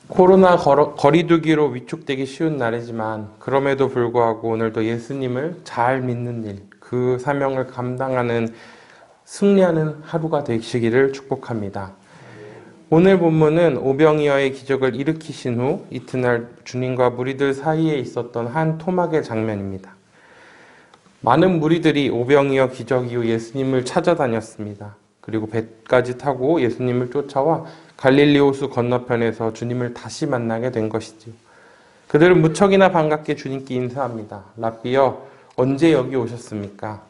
코로나 거리두기로 위축되기 쉬운 날이지만 그럼에도 불구하고 오늘도 예수님을 잘 믿는 일, 그 사명을 감당하는 승리하는 하루가 되시기를 축복합니다. 오늘 본문은 오병이어의 기적을 일으키신 후 이튿날 주님과 무리들 사이에 있었던 한 토막의 장면입니다. 많은 무리들이 오병이어 기적 이후 예수님을 찾아다녔습니다. 그리고 배까지 타고 예수님을 쫓아와 갈릴리 호수 건너편에서 주님을 다시 만나게 된 것이지요. 그들은 무척이나 반갑게 주님께 인사합니다. 랍비여, 언제 여기 오셨습니까?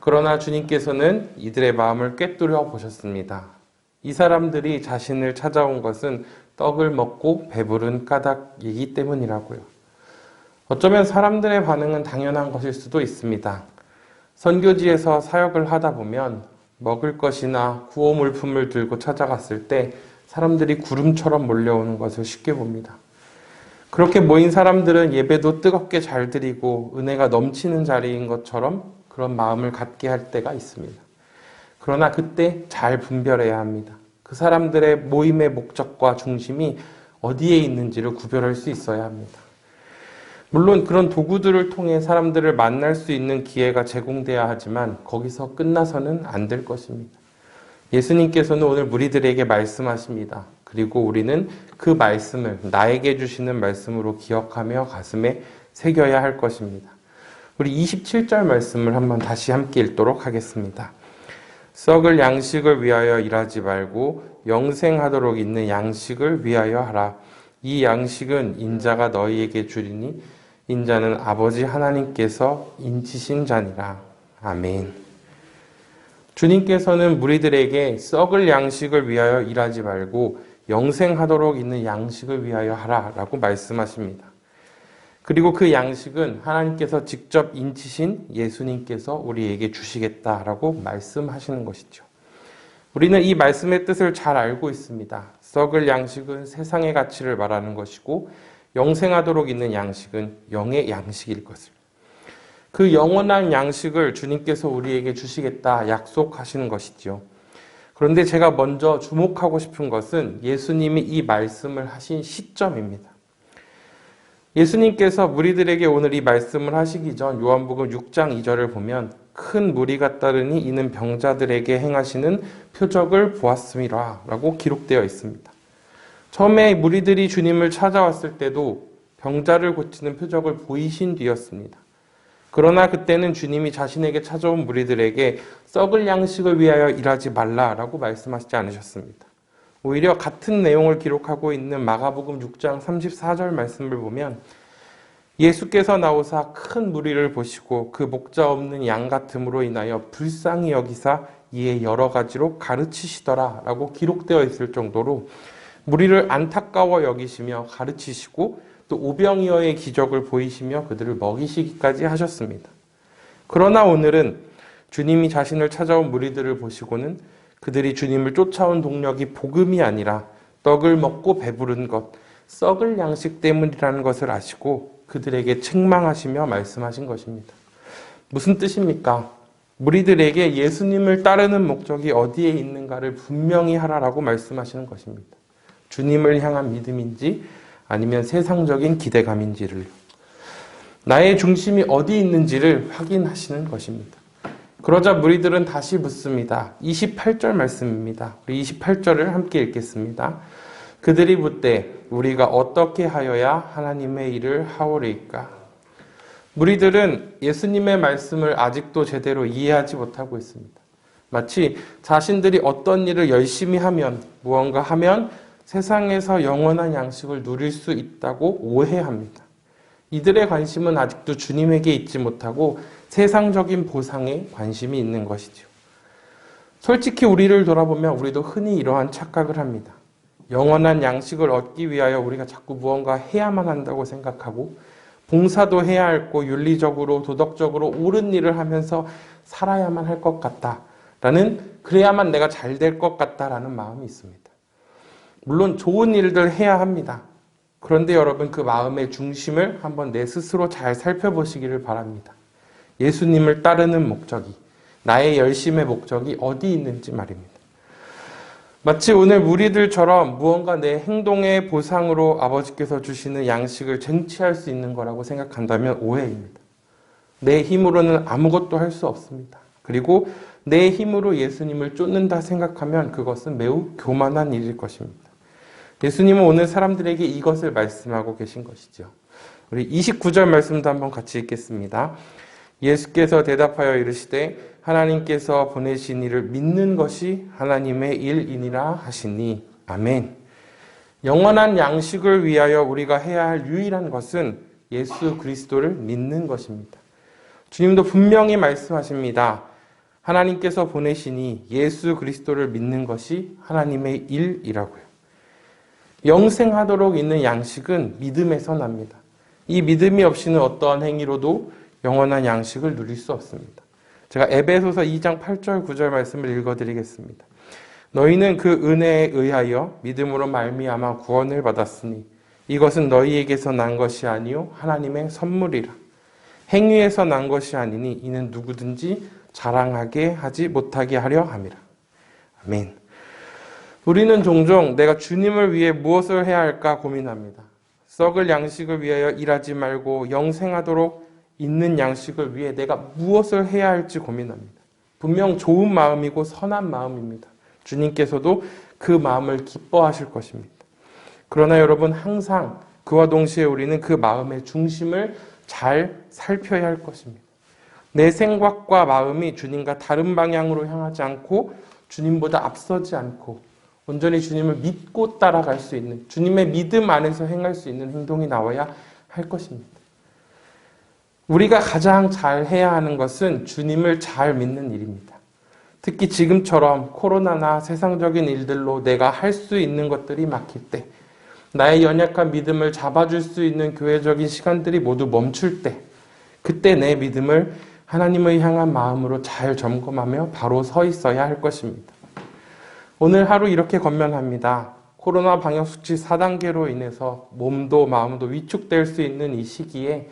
그러나 주님께서는 이들의 마음을 꿰뚫어 보셨습니다. 이 사람들이 자신을 찾아온 것은 떡을 먹고 배부른 까닭이기 때문이라고요. 어쩌면 사람들의 반응은 당연한 것일 수도 있습니다. 선교지에서 사역을 하다 보면 먹을 것이나 구호 물품을 들고 찾아갔을 때 사람들이 구름처럼 몰려오는 것을 쉽게 봅니다. 그렇게 모인 사람들은 예배도 뜨겁게 잘 드리고 은혜가 넘치는 자리인 것처럼 그런 마음을 갖게 할 때가 있습니다. 그러나 그때 잘 분별해야 합니다. 그 사람들의 모임의 목적과 중심이 어디에 있는지를 구별할 수 있어야 합니다. 물론 그런 도구들을 통해 사람들을 만날 수 있는 기회가 제공돼야 하지만 거기서 끝나서는 안 될 것입니다. 예수님께서는 오늘 무리들에게 말씀하십니다. 그리고 우리는 그 말씀을 나에게 주시는 말씀으로 기억하며 가슴에 새겨야 할 것입니다. 우리 27절 말씀을 한번 다시 함께 읽도록 하겠습니다. 썩을 양식을 위하여 일하지 말고 영생하도록 있는 양식을 위하여 하라. 이 양식은 인자가 너희에게 주리니 인자는 아버지 하나님께서 인치신 자니라. 아멘. 주님께서는 무리들에게 썩을 양식을 위하여 일하지 말고 영생하도록 있는 양식을 위하여 하라 라고 말씀하십니다. 그리고 그 양식은 하나님께서 직접 인치신 예수님께서 우리에게 주시겠다라고 말씀하시는 것이죠. 우리는 이 말씀의 뜻을 잘 알고 있습니다. 썩을 양식은 세상의 가치를 말하는 것이고 영생하도록 있는 양식은 영의 양식일 것을. 그 영원한 양식을 주님께서 우리에게 주시겠다 약속하시는 것이지요. 그런데 제가 먼저 주목하고 싶은 것은 예수님이 이 말씀을 하신 시점입니다. 예수님께서 무리들에게 오늘 이 말씀을 하시기 전 요한복음 6장 2절을 보면 큰 무리가 따르니 이는 병자들에게 행하시는 표적을 보았음이라 라고 기록되어 있습니다. 처음에 무리들이 주님을 찾아왔을 때도 병자를 고치는 표적을 보이신 뒤였습니다. 그러나 그때는 주님이 자신에게 찾아온 무리들에게 썩을 양식을 위하여 일하지 말라라고 말씀하시지 않으셨습니다. 오히려 같은 내용을 기록하고 있는 마가복음 6장 34절 말씀을 보면 예수께서 나오사 큰 무리를 보시고 그 목자 없는 양 같음으로 인하여 불쌍히 여기사 이에 여러 가지로 가르치시더라 라고 기록되어 있을 정도로 무리를 안타까워 여기시며 가르치시고 또 오병이어의 기적을 보이시며 그들을 먹이시기까지 하셨습니다. 그러나 오늘은 주님이 자신을 찾아온 무리들을 보시고는 그들이 주님을 쫓아온 동력이 복음이 아니라 떡을 먹고 배부른 것, 썩을 양식 때문이라는 것을 아시고 그들에게 책망하시며 말씀하신 것입니다. 무슨 뜻입니까? 무리들에게 예수님을 따르는 목적이 어디에 있는가를 분명히 하라라고 말씀하시는 것입니다. 주님을 향한 믿음인지 아니면 세상적인 기대감인지를, 나의 중심이 어디 있는지를 확인하시는 것입니다. 그러자 무리들은 다시 묻습니다. 28절 말씀입니다. 우리 28절을 함께 읽겠습니다. 그들이 묻되 우리가 어떻게 하여야 하나님의 일을 하오리까? 무리들은 예수님의 말씀을 아직도 제대로 이해하지 못하고 있습니다. 마치 자신들이 어떤 일을 열심히 하면, 무언가 하면 세상에서 영원한 양식을 누릴 수 있다고 오해합니다. 이들의 관심은 아직도 주님에게 있지 못하고 세상적인 보상에 관심이 있는 것이죠. 솔직히 우리를 돌아보면 우리도 흔히 이러한 착각을 합니다. 영원한 양식을 얻기 위하여 우리가 자꾸 무언가 해야만 한다고 생각하고 봉사도 해야 할고 윤리적으로 도덕적으로 옳은 일을 하면서 살아야만 할 것 같다라는, 그래야만 내가 잘 될 것 같다라는 마음이 있습니다. 물론 좋은 일들 해야 합니다. 그런데 여러분, 그 마음의 중심을 한번 내 스스로 잘 살펴보시기를 바랍니다. 예수님을 따르는 목적이, 나의 열심의 목적이 어디 있는지 말입니다. 마치 오늘 무리들처럼 무언가 내 행동의 보상으로 아버지께서 주시는 양식을 쟁취할 수 있는 거라고 생각한다면 오해입니다. 내 힘으로는 아무것도 할 수 없습니다. 그리고 내 힘으로 예수님을 쫓는다 생각하면 그것은 매우 교만한 일일 것입니다. 예수님은 오늘 사람들에게 이것을 말씀하고 계신 것이죠. 우리 29절 말씀도 한번 같이 읽겠습니다. 예수께서 대답하여 이르시되 하나님께서 보내신 이를 믿는 것이 하나님의 일이니라 하시니 아멘. 영원한 양식을 위하여 우리가 해야 할 유일한 것은 예수 그리스도를 믿는 것입니다. 주님도 분명히 말씀하십니다. 하나님께서 보내시니 예수 그리스도를 믿는 것이 하나님의 일이라고요. 영생하도록 있는 양식은 믿음에서 납니다. 이 믿음이 없이는 어떠한 행위로도 영원한 양식을 누릴 수 없습니다. 제가 에베소서 2장 8절 9절 말씀을 읽어드리겠습니다. 너희는 그 은혜에 의하여 믿음으로 말미암아 구원을 받았으니 이것은 너희에게서 난 것이 아니요 하나님의 선물이라. 행위에서 난 것이 아니니 이는 누구든지 자랑하게 하지 못하게 하려 함이라. 아멘. 우리는 종종 내가 주님을 위해 무엇을 해야 할까 고민합니다. 썩을 양식을 위하여 일하지 말고 영생하도록 있는 양식을 위해 내가 무엇을 해야 할지 고민합니다. 분명 좋은 마음이고 선한 마음입니다. 주님께서도 그 마음을 기뻐하실 것입니다. 그러나 여러분 항상 그와 동시에 우리는 그 마음의 중심을 잘 살펴야 할 것입니다. 내 생각과 마음이 주님과 다른 방향으로 향하지 않고 주님보다 앞서지 않고 온전히 주님을 믿고 따라갈 수 있는 주님의 믿음 안에서 행할 수 있는 행동이 나와야 할 것입니다. 우리가 가장 잘 해야 하는 것은 주님을 잘 믿는 일입니다. 특히 지금처럼 코로나나 세상적인 일들로 내가 할 수 있는 것들이 막힐 때 나의 연약한 믿음을 잡아줄 수 있는 교회적인 시간들이 모두 멈출 때 그때 내 믿음을 하나님을 향한 마음으로 잘 점검하며 바로 서 있어야 할 것입니다. 오늘 하루 이렇게 권면합니다. 코로나 방역수칙 4단계로 인해서 몸도 마음도 위축될 수 있는 이 시기에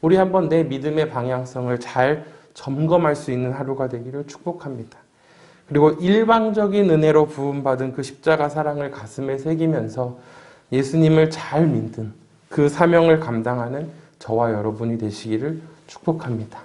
우리 한번 내 믿음의 방향성을 잘 점검할 수 있는 하루가 되기를 축복합니다. 그리고 일방적인 은혜로 부음받은 그 십자가 사랑을 가슴에 새기면서 예수님을 잘 믿는 그 사명을 감당하는 저와 여러분이 되시기를 축복합니다.